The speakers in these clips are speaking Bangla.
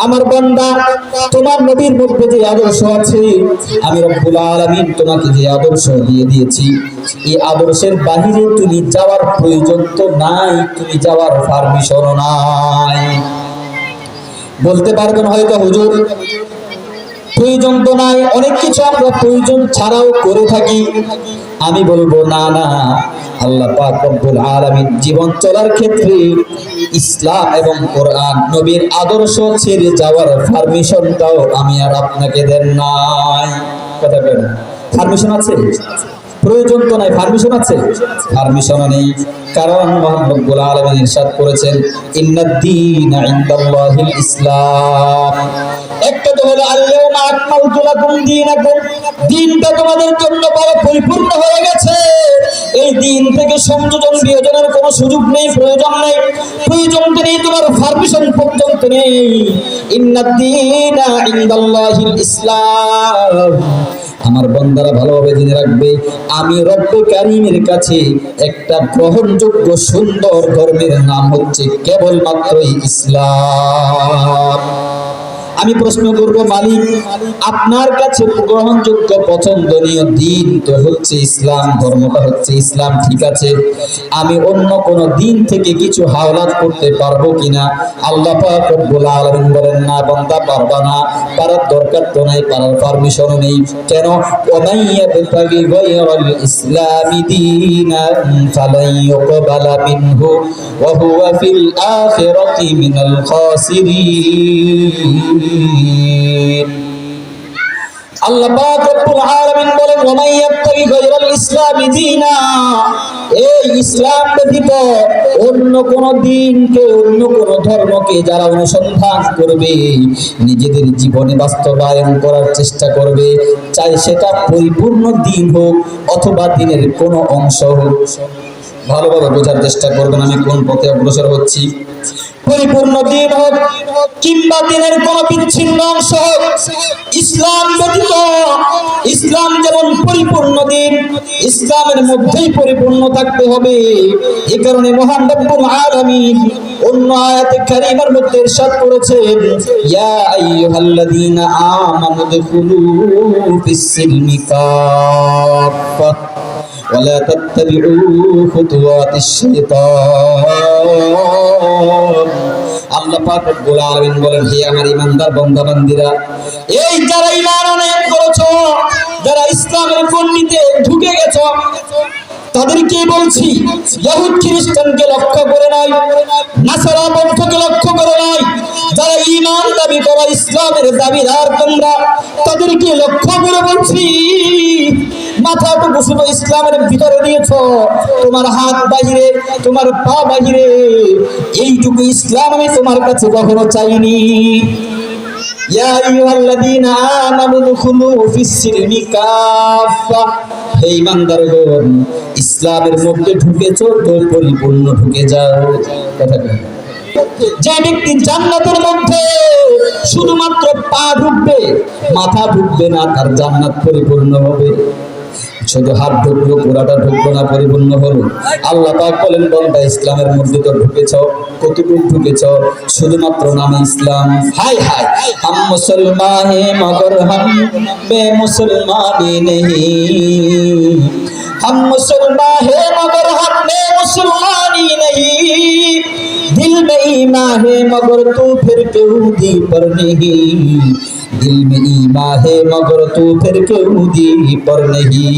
আমার বান্দা, তোমার নবীর মধ্যে যে আদর্শ আছে, আমি রব্বুল আলামিন তোমাকে যে আদর্শ দিয়ে দিয়েছি, এই আদর্শের বাহিরে তুমি যাওয়ার প্রয়োজন তো নাই, তুমি যাওয়ার পারমিশনও নাই। বলতে পারবেন হয়তো হুজুর প্রয়োজন তো নাই, অনেক কিছু আমরা প্রয়োজন ছাড়াও করে থাকি। আমি বলবো না না, আল্লাহ পাক রব্বুল আলামিন জীবন চলার ক্ষেত্রে ইসলাম এবং কোরআন নবীর আদর্শ ছেড়ে যাওয়ার পারমিশনটাও আমি আর আপনাকে দেন নাই। কথা বলেন, পারমিশন আছে? প্রয়োজন তো নাই, পারমিশন আছে? পারমিশন নেই। কারণ মুহাম্মদ রব্বুল আলামিন ইরশাদ করেছেন, ইন্নাদ-দীনা ইনদাল্লাহিল ইসলাম। একটা তো হলো আল-ইয়াউমা আকমালতু লাকুম দীনাকুম, দ্বীনটা তোমাদের জন্য বড় পরিপূর্ণ হয়ে গেছে। এই দ্বীন থেকে সংযোজন বিয়োজনের কোনো সুযোগ নেই, প্রয়োজন নেই। প্রয়োজন তো নেই, তোমার পারমিশন পর্যন্ত নেই। ইন্নাদ-দীনা ইনদাল্লাহিল ইসলাম। আমার বান্দারা ভালোভাবে জেনে রাখবে, আমি রব্বে কারীমের কাছে একটা গ্রহণযোগ্য সুন্দর ধর্মের নাম হচ্ছে কেবলমাত্রই ইসলাম। আমি প্রশ্ন করব, মালিক আপনার কাছে গ্রহণযোগ্য পছন্দনীয় দ্বীন তো হচ্ছে ইসলাম, ধর্মটা হচ্ছে ইসলাম, ঠিক আছে, আমি অন্য কোন দ্বীন থেকে কিছু হাওলাত করতে পারবো কিনা? আল্লাহ পাক রব্বুল আলামিন বলেন, না বান্দা, পারবা না। পারার দরকার তো নাই, পারার পারমিশন নেই। কেন? ওয়ামান ইয়াবতাগি গায়রাল ইসলামি দীনান ফালান ইউকবালা মিনহু ওয়া হুয়া ফিল আখিরাতি মিনাল খাসিরিন। আল্লাহ পাক রব্বুল আলামিন বলেন, ওয়ামান ইয়াবতাগি গায়রাল ইসলামি দীনা, এই ইসলাম ব্যতীত অন্য কোন দ্বীনকে, অন্য কোন ধর্মকে যারা অনুসন্ধান করবে, নিজেদের জীবনে বাস্তবায়ন করার চেষ্টা করবে, চাই সেটা পরিপূর্ণ দ্বীন হোক অথবা দ্বীনের কোন অংশ হোক। ভালোভাবে বোঝার চেষ্টা করবেন আমি কোন পথে অগ্রসর হচ্ছি। পরিপূর্ণ দ্বীন হোক কিংবা দ্বীনের কোন বিচ্ছিন্ন অংশ হোক, ইসলাম ব্যতীত, ইসলাম যেমন পরিপূর্ণ দ্বীন, ইসলামের মধ্যেই পরিপূর্ণ থাকতে হবে। এই কারণে মহান রব্বুল আলামিন অন্য আয়াতে কারীমার মধ্যে ইরশাদ করেছেন, ইয়া আইয়ুহাল্লাযীনা আমানু দুখুলু ফিস-সিলমি কাফা ওয়ালা তাত্তাবিউ খুতুওয়াতিশ শাইতান। আল্লাহ পাক রব্বুল আলামিন বলেন, হে আমার ঈমানদার বান্দা বান্দীরা, এই যারা ঈমান আনয়ন করেছো, যারা ইসলামের গণ্ডিতে ঢুকে গেছো, তাদেরকে বলছি, ইহুদ খ্রিস্টানকে লক্ষ্য করে নাই, নাসারা পন্থকে লক্ষ্য করে নাই, যারা ঈমান দাবি করা ইসলামের দাবিদার তোমরা, তাদেরকে লক্ষ্য করে বলছি, মাথাটুকু শুধু ইসলামের ভিতরে দিয়েছ, তোমার হাত বাহিরে, তোমার পা বাহিরে, এইটুকু ইসলাম আমি তোমার কাছে কখনো চাইনি। ইয়া আইয়ুহাল্লাযীনা আমানু দুখুলু ফিস-সিলমি কাফা, হে ঈমানদারগণ, ইসলামের মধ্যে ঢুকেছো তো পরিপূর্ণ ঢুকে যাও। কথা বলেন, যে ব্যক্তি জান্নাতের মধ্যে শুধুমাত্র পা ঢুকবে, মাথা ঢুকবে না, তার জান্নাত পরিপূর্ণ হবে। শুধু হাত ঢুকলো, পুরাটা ঢুকলো না, পরিপূর্ণ হলো? আল্লাহ পাক বলেন, বান্দা ইসলামের মধ্যে তো ঢুকেছ, কতটুকু ঢুকেছ? শুধুমাত্র নামে ইসলাম। হাই হাই, হাম মুসলমান হে মগর হাম বেমুসলমানি নেহি, हम मुसलमान है मगर हम में मुसलमानी नहीं, दिल में ईमान है मगर तू फिर क्यों दी पर नहीं, दिल में ईमान है मगर तू फिर क्यों दी पर नहीं।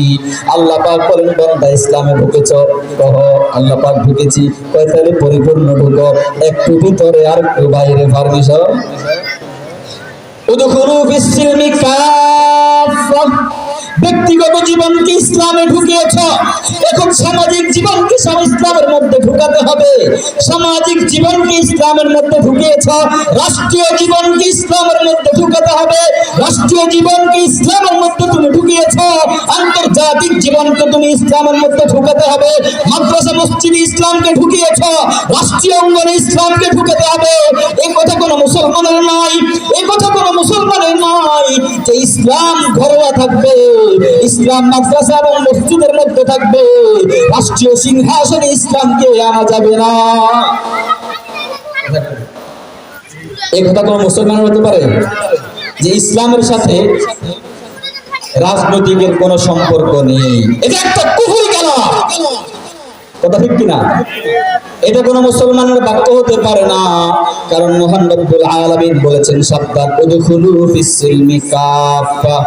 আল্লাহ পাক বলেন, বান্দা ইসলামে ঢুকেছো, কহ আল্লাহ পাক ঢুকেছি, কয় তাহলে পরিপূর্ণ ঢুকো, একটু ভিতরে আর একটু বাইরে পারমিশন। উদখুলু ফিস-সিলমি কাফা, ব্যক্তিগত জীবনকে ইসলামে ঢুকিয়েছ, এখন সামাজিক জীবনকে ইসলামের মধ্যে ঢুকাতে হবে। সামাজিক জীবনকে ইসলামের মধ্যে ঢুকিয়েছ, রাষ্ট্রীয় জীবনকে ইসলামের মধ্যে ঢুকাতে হবে। রাষ্ট্রীয় জীবনকে ইসলামের মধ্যে তুমি ঢুকিয়েছ, আন্তর্জাতিক জীবনকে তুমি ইসলামের মধ্যে ঢুকাতে হবে। মাদ্রাসা মসজিদে ইসলামকে ঢুকিয়েছ, রাষ্ট্রীয় অঙ্গনে ইসলামকে ঢুকাতে হবে। এই কথা কোনো মুসলমানের নয়, এই কথা কোনো মুসলমানের নয় যে ইসলাম ঘরোয়া থাকবে, ইসলাম মাদ্রাসা এবং মসজিদের মধ্যে থাকবে, রাষ্ট্রীয় সিংহাসনে ইসলামকে আনা যাবে না। এই কথা কোনো মুসলমান হতে পারে যে ইসলামের সাথে রাজনৈতিকের কোনো সম্পর্ক নেই? এটা একটা কুফরি কালাম, কথা ঠিক কিনা? এটা কোনো মুসলমানের বাক্য হতে পারে না, কারণ মহান রব্বুল আলামিন বলেছেন সাবধান, উদখুলু ফিস সিলমি কাফা।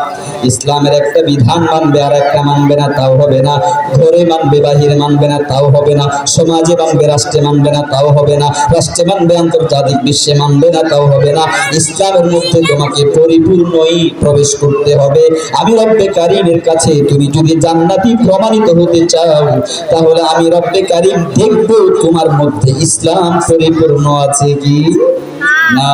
ইসলামের একটা বিধান মানবে আর একটা মানবে না তাও হবে না, ঘরে মানবে বাহিরে মানবে না তাও হবে না, সমাজে মানবে রাষ্ট্রে মানবে না তাও হবে না, রাষ্ট্রে মানবে আন্তর্জাতিক বিশ্বে মানবে না তাও হবে না। ইসলামের মধ্যে তোমাকে পরিপূর্ণই প্রবেশ করতে হবে। আমি রব্বে কারীমের কাছে তুমি যদি জান্নাতি প্রমাণিত হতে চাও, তাহলে আমি রব্বে কারীম দেখব তোমার মধ্যে ইসলাম পরিপূর্ণ আছে কি না।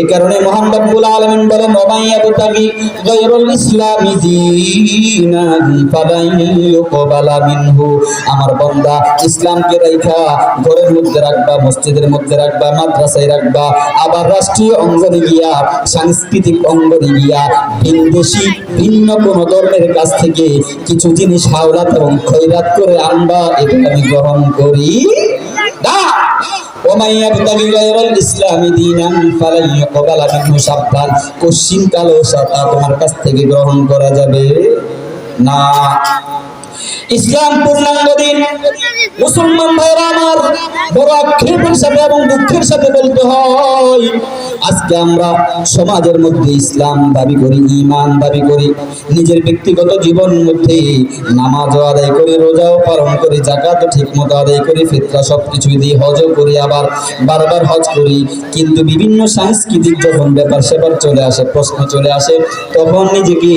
এই কারণে মহান রব্বুল আলামিন বলেন, ওমাইয়াবতাগি গায়রুল ইসলামি দীনান ফালান ইউকবালা মিনহু। আমার বান্দা ইসলামকে রাখা ঘরের মধ্যে রাখবা, মসজিদের মধ্যে রাখবা, মাদ্রাসায় রাখবা, আবার রাষ্ট্রীয় অঙ্গনে গিয়া, সাংস্কৃতিক অঙ্গনে গিয়া ভিনদেশী ভিন্ন কোন ধর্মের কাছ থেকে কিছু জিনিস হাওলাত এবং খয়রাত করে আনবা, এটা আমি গ্রহণ করি না। ওমাইয়াবতাগি গায়রুল ইসলামি দীনান ফালান ইউকবালা মিনহু। সাবধান, কোশ্চিন কালো সাতা তোমার কাছ থেকে গ্রহণ করা যাবে না। ইসলাম পূর্ণাঙ্গ দিন। মুসলমান ভাইরা আমার, বড় আক্ষেপের সাথে এবং দুঃখের সাথে বলতে হয়, আজকে আমরা সমাজের মধ্যে ইসলাম দাবি করি, ঈমান দাবি করি, নিজের ব্যক্তিগত জীবনের মধ্যে নামাজও আদায় করি, রোজাও পালন করি, যাকাতও ঠিকমতো আদায় করি, ফিতরা সবকিছুই দিয়ে হজও করি, আবার বারবার হজ করি, কিন্তু বিভিন্ন সাংস্কৃতিক যখন ব্যাপার স্যাপার চলে আসে, প্রশ্ন চলে আসে, তখন নিজেকে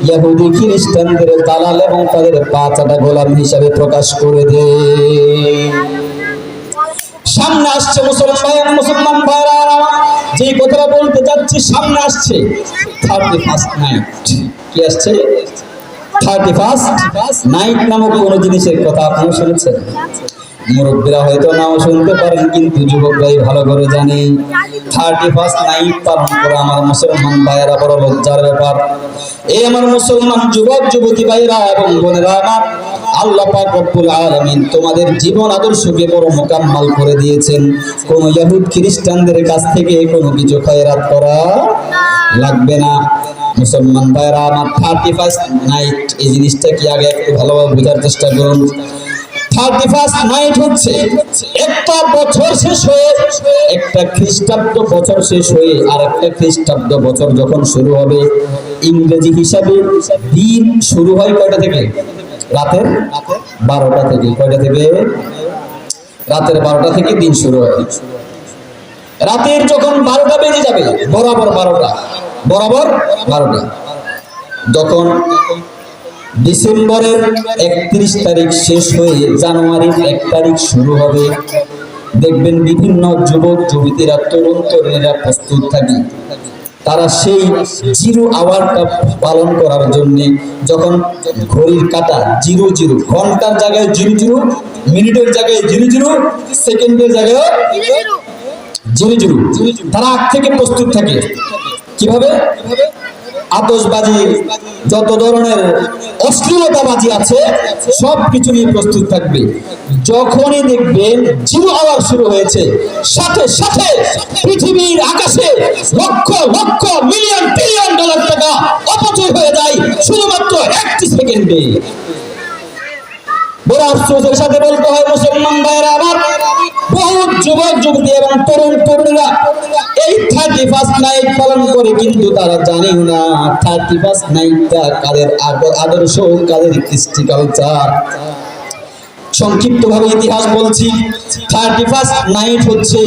ইহুদি খ্রিস্টানদের দালাল এবং তাদের পাঁচাটা গোলাম হিসাবে প্রকাশ করে দেয়। সামনে আসছে মুসলমান ভাইরা, যে কথাটা বলতে যাচ্ছি সামনে আসছে 31st নাইট। কি আসছে? 31st নাইট নামক কোন জিনিসের কথা আপনি শুনেছেন? মুরব্বীরা হয়তো নাও শুনতে পারেন, কিন্তু যুবকরাই ভালো করে জানে 31st নাইট পালন করা আমার মুসলমান ভাইয়েরা বড় লজ্জার ব্যাপার। এই আমার মুসলমান যুবক যুবতী ভাইরা এবং বোনেরা আমার, আল্লাহ পাক রব্বুল আলামিন তোমাদের জীবন আদর্শকে বড় মোকাম্মাল করে দিয়েছেন। কোন ইহুদ খ্রিস্টানদের কাছ থেকে কোনো কিছু খয়রাত করা লাগবে না। মুসলমান ভাইরা আমার, 31st নাইট এই জিনিসটা কি আগে একটু ভালোভাবে বোঝার চেষ্টা করুন। 31st নাইট হচ্ছে একটা বছর শেষ হয়ে, একটা খ্রিস্টাব্দ বছর শেষ হয়ে আর একটা খ্রিস্টাব্দ বছর যখন শুরু হবে, ইংরেজি হিসাবে দিন শুরু হয় কয়টা থেকে? রাতের 12টা থেকে। কয়টা থেকে? রাতের 12টা থেকে দিন শুরু হয়। রাতের যখন 12টা বেজে যাবে, বরাবর 12টা, যখন ডিসেম্বরের 31 তারিখ শেষ হয়ে জানুয়ারির 1 তারিখ শুরু হবে, দেখবেন বিভিন্ন যুবক যুবতীরা, তরুণ তরুণীরা প্রস্তুত থাকে। তারা সেই জিরো আওয়ারটা পালন করার জন্য, যখন ঘড়ির কাঁটা 00, ঘন্টার জায়গায় 00, মিনিটের জায়গায় 00, সেকেন্ডের জায়গায় 00, তারা আগ থেকে প্রস্তুত থাকে। কিভাবে? আতশবাজি, যত ধরনের অশ্লীলতাবাজি আছে সবকিছু নিয়ে প্রস্তুত থাকবে। যখনই দেখবেন জিরো আওয়ার শুরু হয়েছে, সাথে সাথে পৃথিবীর আকাশে lakh lakh million trillion dollar টাকা অপচয় হয়ে যায় শুধুমাত্র 1 সেকেন্ডে। বড় আফসোসের সাথে বলতে হয় মুসলমান ভাইয়েরা আমার, বহু যুবক যুবতী এবং তরুণ তরুণীরা এই 31st নাইট পালন করে, কিন্তু তারা জানেও না 31st নাইটটা কাদের আদর্শ, কাদের কৃষ্টি কালচার। সংক্ষিপ্ত ভাবে ইতিহাস বলছি। 31st নাইট হচ্ছে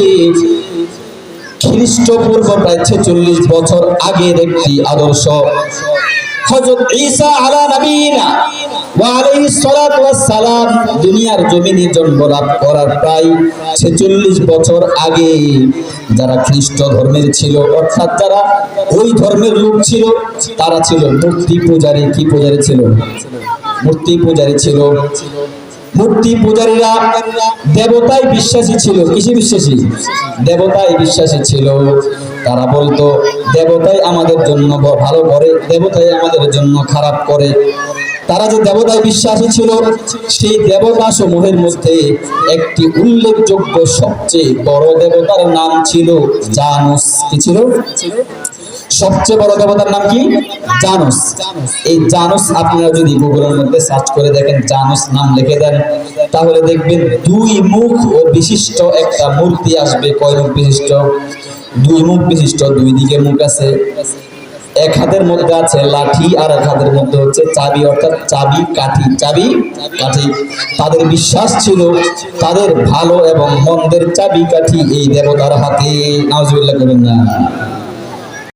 খ্রিস্টপূর্ব প্রায় 46 বছর আগের একটি আদর্শ। হযরত ঈসা আলা নবীনা ওয়া আলাইহিস সালাতু ওয়াস সালাম দুনিয়ার জমিনে জন্মলাভ করার প্রায় 46 বছর আগে যারা খ্রিস্ট ধর্মের ছিল, অর্থাৎ যারা ওই ধর্মের লোক ছিল, তারা ছিল মূর্তি পূজারী। কি পূজারী ছিল? মূর্তি পূজারী ছিল। মূর্তি পূজারীরা দেবতায় বিশ্বাসী ছিল। কিসে বিশ্বাসী? দেবতায় বিশ্বাসী ছিল। তারা বলতো দেবতাই আমাদের জন্য ভালো করে, দেবতাই আমাদের জন্য খারাপ করে। তারা যে দেবতায় বিশ্বাসী ছিল, সেই দেবতা সমূহের মধ্যে একটি উল্লেখযোগ্য সবচেয়ে বড় দেবতার নাম ছিল জানুস। কি ছিল? সবচেয়ে বড় দেবতার নাম কি? জানুস। এই জানুস আপনারা যদি গুগলের মধ্যে সার্চ করে দেখেন, জানুস নাম লিখে দেন, তাহলে দেখবেন দুই মুখ ও বিশিষ্ট একটা মূর্তি আসবে। কয় মুখ বিশিষ্ট? দুই মুখ বিশিষ্ট, দুই দিকে মুখ আছে। এক হাতের মধ্যে আছে লাঠি, আর এক হাতের মধ্যে হচ্ছে চাবি, অর্থাৎ চাবি কাঠি, চাবি কাঠি। তাদের বিশ্বাস ছিল তাদের ভালো এবং মন্দের চাবি কাঠি এই দেবতার হাতে। নাউজুবিল্লাহ করবেন না।